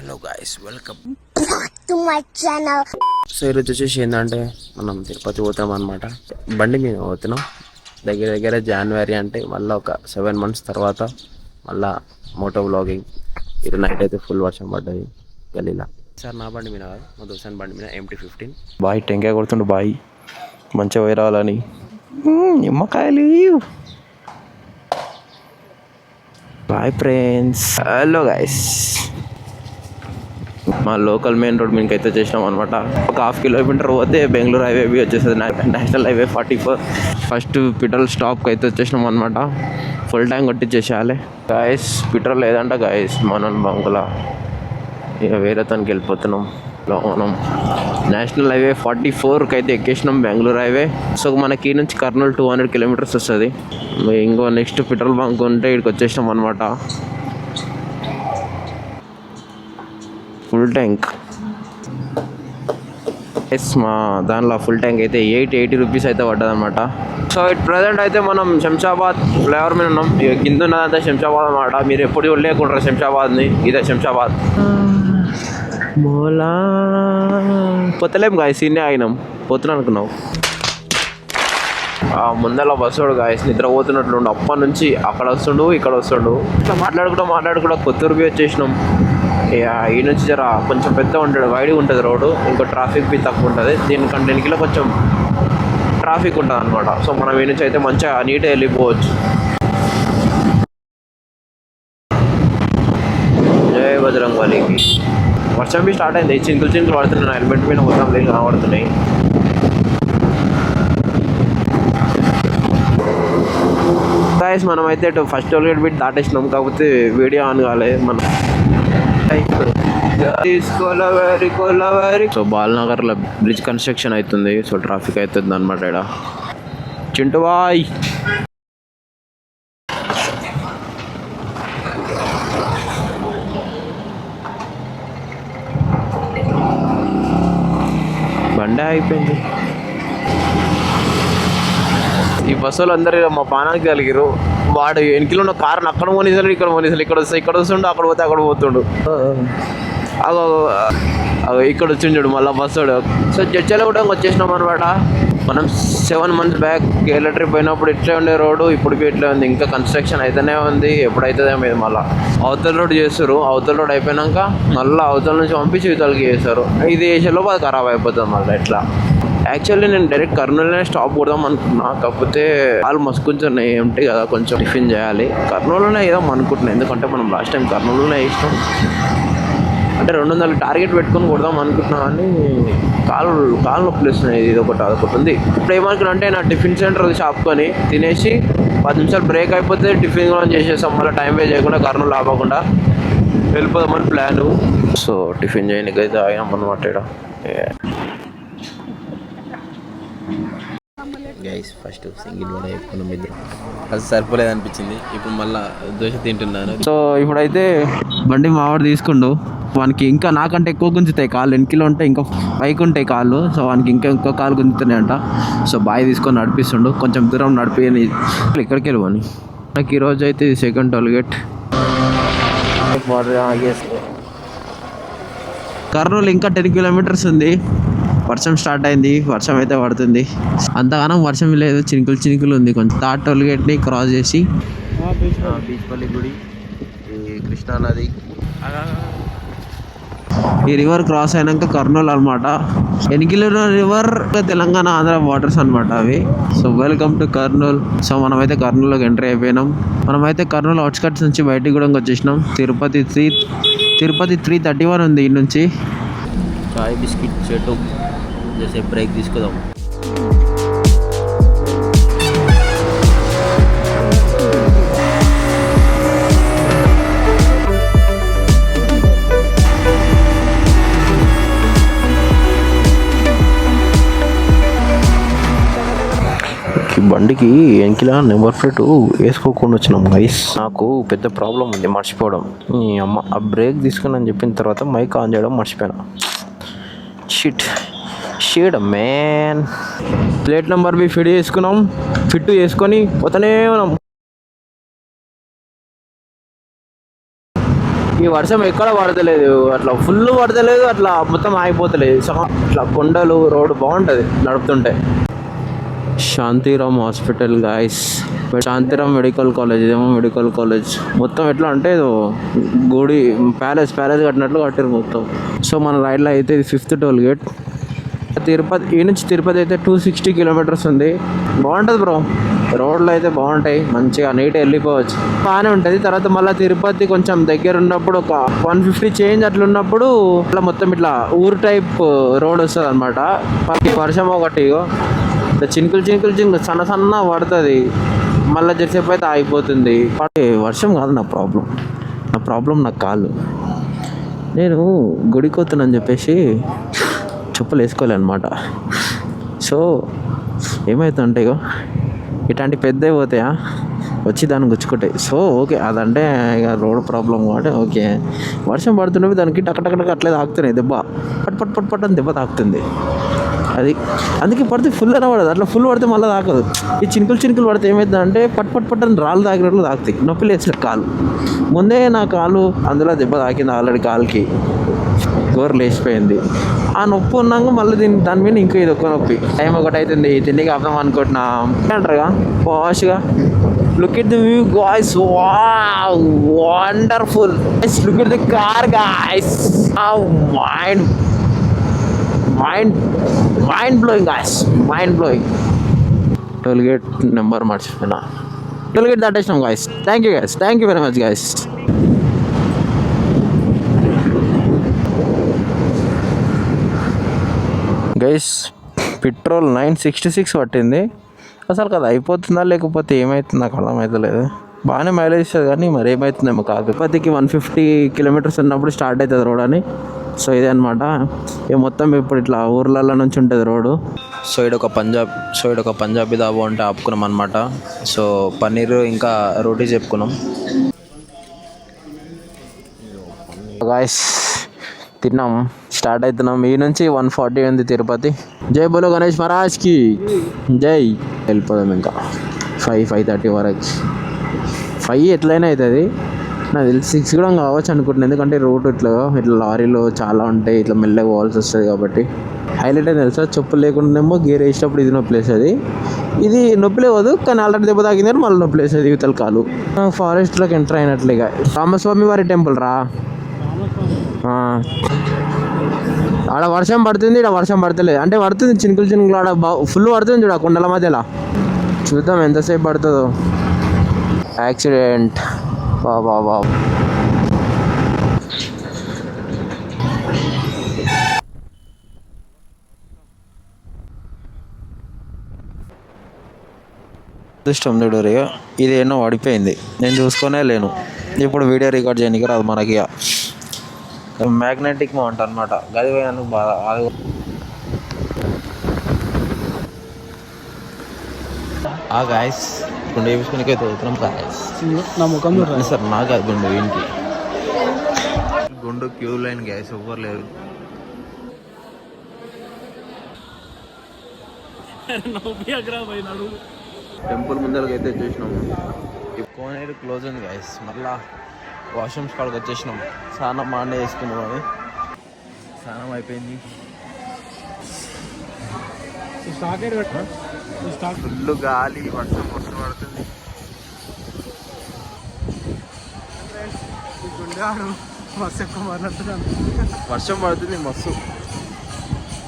Hello guys, welcome to my channel. So ఈరోజు వచ్చేసి ఏంటంటే మనం తిరుపతి పోతాం అనమాట. బండి మీద పోతున్నాం. దగ్గర జనవరి అంటే మళ్ళీ ఒక 7 months తర్వాత మళ్ళా మోటో వ్లాగింగ్. ఈరోజు నైట్ అయితే ఫుల్ వర్షం పడ్డది గలీలా. సార్ నా బండి మీద కాదు, మా దోస్తాన్ బండి మీద MT-15. బాయ్ టెంకాయ కొడుతుండు బాయ్, మంచిగా పోయి రావాలని. నిమ్మకాయలు బాయ్ ఫ్రెండ్స్. హలో గైస్, మా లోకల్ మెయిన్ రోడ్ మీదకి అయితే వచ్చేసినాం అనమాట. ఒక 1/2 kilometer పోతే బెంగళూరు హైవే వచ్చేస్తుంది, నేషనల్ హైవే 44. ఫస్ట్ పెట్రోల్ స్టాప్కి అయితే వచ్చేసినాం అనమాట. ఫుల్ ట్యాంక్ కొట్టించేసేయాలి గాయస్. పెట్రోల్ లేదంట గాయస్ మనం బంకులా, ఇక వేరే తనకి వెళ్ళిపోతున్నాం. మనం నేషనల్ హైవే 44కి అయితే ఎక్కేసినాం, బెంగళూరు హైవే. సో మనకి ఈ నుంచి కర్నూలు 200 kilometers వస్తుంది. ఇంకో నెక్స్ట్ పెట్రోల్ బంక్ ఉంటే ఇక్కడికి వచ్చేసినాం అనమాట. ఫుల్ ట్యాంక్ మా దానిలో ఫుల్ ట్యాంక్ అయితే 80 rupees అయితే పడ్డదన్నమాట. సో ఇట్ ప్రజెంట్ అయితే మనం శంషాబాద్ ఫ్లేవర్ మీద ఉన్నాం. కింద ఉన్నదంతా శంషాబాద్ అనమాట. మీరు ఎప్పుడు చూడలేకుంటారు శంషాబాద్ని, ఇదే శంషాబాద్. మోలా పోతలేం గాయ, సీనే ఆగినాం, పోతున్నా అనుకున్నావు. ముందర బస్సుడు గాయస్ నిద్రపోతున్నట్లుండు. అప్పటి నుంచి అక్కడ వస్తుండు ఇక్కడ వస్తుండు. ఇట్లా మాట్లాడుకుంటూ కొత్తూరుకి వచ్చేసినాం. ఈ నుంచి జర కొంచెం పెద్ద ఉంటుంది, వైడ్గా ఉంటుంది రోడ్డు. ఇంకో ట్రాఫిక్ బి తక్కువ ఉంటుంది. దీనికంటే 10 కిలో కొంచెం ట్రాఫిక్ ఉంటుంది అనమాట. సో మనం ఈ నుంచి అయితే మంచిగా నీట్గా వెళ్ళిపోవచ్చు. జై బజరంగ్ బలికి. వర్షం బి స్టార్ట్ అయింది, చినుకులు పడుతున్నాయి. హెల్మెట్ మీద మొత్తం లేని కనబడుతున్నాయి. గాయస్ మనం అయితే ఫస్ట్ టోల్ గేట్ బిట్ దాటేసినాం, కాకపోతే వీడియో ఆన్ కాలేదు. మనం సో బాలనగర్లో బ్రిడ్జ్ కన్స్ట్రక్షన్ అవుతుంది. సో ట్రాఫిక్ అవుతుంది అనమాట. ఇక్కడ చింటు బాయ్ బండే అయిపోయింది. ఈ బస్సులు అందరూ మా పానానికి కలిగిరు. వాడు వెనకలో ఉన్న కారుని అక్కడ పోనీసారు, ఇక్కడ వస్తుండు, అక్కడ పోతే అక్కడ పోతుండు. ఇక్కడ వచ్చిండు మళ్ళీ బస్సుడు. సో జడ్చల కూడా వచ్చేసినాం అనమాట. మనం 7 months బ్యాక్ కేరళ ట్రిప్ అయినప్పుడు ఇట్లే ఉండే రోడ్డు, ఇప్పుడు ఇట్లే ఉంది. ఇంకా కన్స్ట్రక్షన్ అయితేనే ఉంది, ఎప్పుడైతుందే మీద మళ్ళీ అవతల రోడ్ చేస్తారు. అవతల రోడ్ అయిపోయినాక మళ్ళీ అవతల నుంచి పంపించి ఇవతలకి చేస్తారు. ఇది వేసేలోపు అది ఖరాబ్ అయిపోతుంది మళ్ళీ. ఎట్లా యాక్చువల్లీ నేను డైరెక్ట్ కర్నూలునే స్టాప్ కొడదాం అనుకున్నా, కాకపోతే వాళ్ళు మస్తు కొంచెం ఉంటాయి కదా, కొంచెం టిఫిన్ చేయాలి. కర్నూలులోనే వేద్దాం అనుకుంటున్నాను, ఎందుకంటే మనం లాస్ట్ టైం కర్నూలులోనే వేసినాం. అంటే 200 టార్గెట్ పెట్టుకొని కొడదాం అనుకుంటున్నా, కానీ కాళ్ళు నొప్పులు వస్తున్నాయి. ఇది అదొకటి ఉంది. ఇప్పుడు ఏమనుకున్నా అంటే నా టిఫిన్ సెంటర్ షాప్కొని తినేసి 10 నిమిషాలు బ్రేక్ అయిపోతే టిఫిన్ కూడా చేసేస్తాం. మళ్ళీ టైం వేస్ట్ చేయకుండా కర్నూలు ఆపకుండా వెళ్ళిపోదామని ప్లాను. సో టిఫిన్ చేయడానికి అయితే ఆగినాం అనమాట. ఇక్కడ గైస్ ఫస్ట్ సింగిల్ వడ వేసుకున్నాం ఇద్దరు, అది సరిపోలేదు అనిపించింది. ఇప్పుడు మళ్ళీ దోశ తింటున్నాను. సో ఇప్పుడైతే బండి మావాడు తీసుకుండు. వానికి ఇంకా నాకంటే ఎక్కువ గుంజుతాయి కాళ్ళు, 10 కిలో ఉంటే ఇంకా పైకి ఉంటాయి కాళ్ళు. సో వానికి ఇంకో కాళ్ళు గుంజుతున్నాయి అంట. సో బాయ్ తీసుకొని నడిపిస్తుండు, కొంచెం దూరం నడిపి ఇక్కడికి వెళ్ళిపోని. నాకు ఈరోజు అయితే సెకండ్ టోల్ గేట్. కర్నూలు ఇంకా 10 kilometers ఉంది. వర్షం స్టార్ట్ అయింది, వర్షం అయితే పడుతుంది. అంతగానం వర్షం లేదు, చినుకులు ఉంది. కొంచెం థర్డ్ టోల్ గేట్ని క్రాస్ చేసి బీచ్పల్లి గుడి, కృష్ణానది, ఈ రివర్ క్రాస్ అయినాక కర్నూలు అనమాట. 10 kilometer river Telangana Andhra waters అనమాట అవి. So welcome to Kurnool. So మనమైతే కర్నూలులోకి ఎంట్రీ అయిపోయినాం. మనమైతే కర్నూలు అవుట్స్కట్స్ నుంచి బయటికి కూడా వచ్చేసినాం. తిరుపతి 331 ఉంది ఈ నుంచి. చాయ్ బిస్కెట్ చెట్టు జైసే బ్రేక్ తీసుకుందాం. బండికి వెనకిలా నెంబర్ ప్లేట్ వేసుకోకుండా వచ్చినాం గైస్. నాకు పెద్ద ప్రాబ్లం ఉంది, మర్చిపోవడం. అమ్మ ఆ బ్రేక్ తీసుకుని అని చెప్పిన తర్వాత మైక్ ఆన్ చేయడం మర్చిపోయినా. షీడ్ మ్యాన్. ప్లేట్ నెంబర్ బి ఫిట్ చేసుకొని పోతూనే ఉన్నాం. ఈ వర్షం ఎక్కడ పడతలేదు, అట్లా ఫుల్ పడతలేదు, అట్లా మొత్తం ఆగిపోతలేదు. ఇట్లా కొండలు, రోడ్డు బాగుంటుంది నడుపుతుంటే. Shantiram hospital guys, Shantiram medical college, ఇదేమో మెడికల్ కాలేజ్. మొత్తం ఎట్లా అంటే ఏదో గుడి ప్యాలెస్ కట్టినట్లు కట్టారు మొత్తం. సో మన రైడ్లో అయితే ఇది 5th టోల్ గేట్. తిరుపతి ఈ నుంచి తిరుపతి అయితే 260 కిలోమీటర్స్ ఉంది. బాగుంటుంది బ్రో, రోడ్లు అయితే బాగుంటాయి, మంచిగా నీట్గా వెళ్ళిపోవచ్చు, బాగానే ఉంటుంది. తర్వాత మళ్ళీ తిరుపతి కొంచెం దగ్గర ఉన్నప్పుడు ఒక 150 చేంజ్ అట్లా ఉన్నప్పుడు ఇట్లా మొత్తం ఇట్లా ఊరు టైప్ రోడ్ వస్తుంది అనమాట. వర్షం ఒకటి చినుకులు సన్న పడుతుంది, మళ్ళీ జరిసేపు అయితే ఆగిపోతుంది. వర్షం కాదు నా ప్రాబ్లం నా కాళ్ళు. నేను గుడికి వస్తున్నాను చెప్పేసి చెప్పులు వేసుకోలే అనమాట. సో ఏమవుతుందంటే ఇగో ఇట్లాంటి పెద్దవి పోతాయా వచ్చి దాన్ని గుచ్చుకుంటాయి. సో ఓకే, అదంటే ఇక రోడ్ ప్రాబ్లం కాబట్టి ఓకే. వర్షం పడుతున్నవి దానికి టక్ అట్లే తాకుతున్నాయి, దెబ్బ పట్ అని దెబ్బ తాకుతుంది. అది అందుకే పడితే ఫుల్ అయినా పడదు, అట్లా ఫుల్ పడితే మళ్ళీ తాకదు. ఈ చినుకులు పడితే ఏమవుతుంది అంటే పట్ అని రాళ్ళు తాకినట్లు తాకుతాయి, నొప్పి లేచిన కాలు. ముందే నా కాలు అందులో దెబ్బ తాకింది ఆల్రెడీ, కాలుకి గోరు లేచిపోయింది. ఆ నొప్పి ఉన్నాక మళ్ళీ దాని మీద ఇంకో ఇది ఒక్క నొప్పి. టైం ఒకటి అవుతుంది, తిండికి అర్థం అనుకుంటున్నా అంటారుగా పాష్గా. Look at the view guys, wow, wonderful. Let's look at the car guys. Oh, mind blowing guys, mind blowing. Toll gate number marchipona, toll gate దాటేసినాం guys. Thank you very much guys. Guys petrol 966 పట్టింది. అసలు కదా అయిపోతుందా లేకపోతే ఏమవుతుంది నాకు అర్థం అవుతలేదు. బాగానే మైలేజ్ ఇస్తుంది కానీ మరి ఏమవుతుందేమో కాదు. తిరుపతికి 150 కిలోమీటర్స్ ఉన్నప్పుడు స్టార్ట్ అవుతుంది రోడ్ అని. సో ఇదే అనమాట, ఇక మొత్తం ఇప్పుడు ఇట్లా ఊర్లలో నుంచి ఉంటుంది రోడ్డు. సో ఇడొక పంజాబీ దాబా ఉంటే ఆపుకున్నాం అనమాట. సో పన్నీరు ఇంకా రోటీ చెప్పుకున్నాం గాయస్. తిన్నాం, స్టార్ట్ అవుతున్నాం. ఈ నుంచి 140 ఉంది తిరుపతి. జై బోలో గణేష్ మహారాజ్కి జై. వెళ్ళిపోదాం ఇంకా 5:30 వరకు. 5 ఎట్లయినా అవుతుంది నాకు తెలిసి, 6 కూడా కావచ్చు అనుకుంటున్నాను. ఎందుకంటే రోడ్ ఇట్లా లారీలు చాలా ఉంటాయి, ఇట్లా మెల్లగా పోవాల్సి వస్తుంది కాబట్టి. హైలైట్ అయితే తెలుసా, చెప్పులు లేకుండానేమో గేర్ వేసేటప్పుడు ఇది నొప్పి వేస్తుంది, ఇది నొప్పి లేవదు కానీ ఆల్రెడీ దెబ్బ తాకిందని మళ్ళీ నొప్పి వేస్తుంది యువతల కాలు. ఫారెస్ట్లోకి ఎంటర్ అయినట్లుగా. రామస్వామి వారి టెంపుల్ రా. ఆడ వర్షం పడుతుంది, ఇక్కడ వర్షం పడతలేదు. అంటే పడుతుంది చినుకులు ఆడ ఫుల్ పడుతుంది చూడ కొండల మధ్యలో. చూద్దాం ఎంతసేపు పడుతుందో. యాక్సిడెంట్ బాబా. అదృష్టం చూడు, ఇది ఎన్నో పడిపోయింది, నేను చూసుకునే లేను. ఇప్పుడు వీడియో రికార్డ్ చేయడానికి రాదు మనకి. మ్యాగ్నెటిక్ మౌంట్ అనమాట, గది పోయినందుకు బాగా. గాయస్ గుండె వేసుకునికే తోగుతున్నాం గాయస్. నా ముఖం సార్ నాకు అది గుండు ఇంటి గుండు క్యూ లైన్ గ్యాస్ ఎవ్వరు లేరు. టెంపుల్ ముందరకి అయితే వచ్చేసినాము. కోనేరు క్లోజ్ ఉంది గాయస్. మళ్ళా వాష్రూమ్స్ కాడికి వచ్చేసినాం. స్నానం మాండే చేసుకున్నాం, అని స్నానం అయిపోయింది. ఫుల్ గాలి, వర్షం పడుతుంది. వర్షం పడుతుంది మస్తు,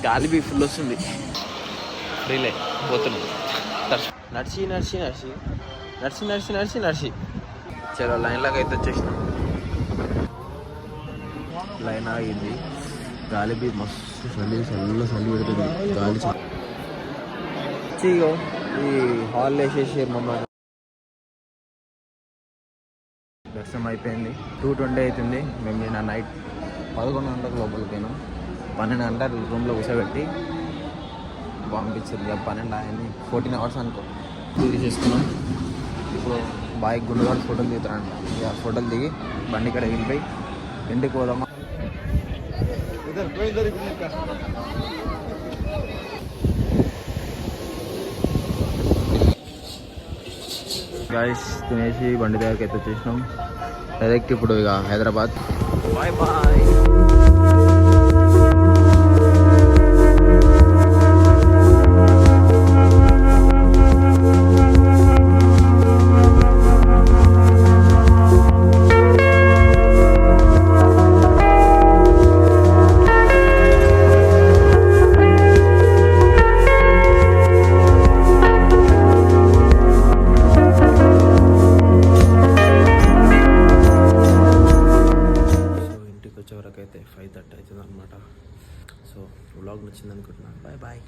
గాలి బీ ఫుల్ వస్తుంది. ఫ్రీలే పోతున్నాం. నడిచి చలో లైన్లోకి అయితే వచ్చేసినాం. లైన్ ఆగింది, గాలి బీ మస్తు చలి పెడుతుంది. గాలి ఈ హాల్ వేసేసి మమ్మల్ని దర్శనం అయిపోయింది. 2:20 అవుతుంది. మేము నిన్న నైట్ 11 గంటలకు లోపలికి పోయినాం. 12 గంటలు రూమ్లో కూర్చోబెట్టి పంపించింది. 12 అయింది. 14 అవర్స్ అనుకో తీసేసుకున్నాం. ఇప్పుడు బాయ్ గుండుగాడు ఫోటోలు దిగుతారంట. ఇక ఫోటోలు దిగి బండి ఇక్కడ వెళ్ళిపోయి ఇంటికి పోదామా. గాయస్ తినేసి బండి దగ్గరికి అయితే వచ్చేసినాం. డైరెక్ట్ ఇప్పుడు ఇక హైదరాబాద్. Bye bye. వచ్చేవరకు అయితే 5:30 అవుతుంది అనమాట. సో వ్లాగ్ నచ్చింది అనుకుంటున్నాను. Bye bye.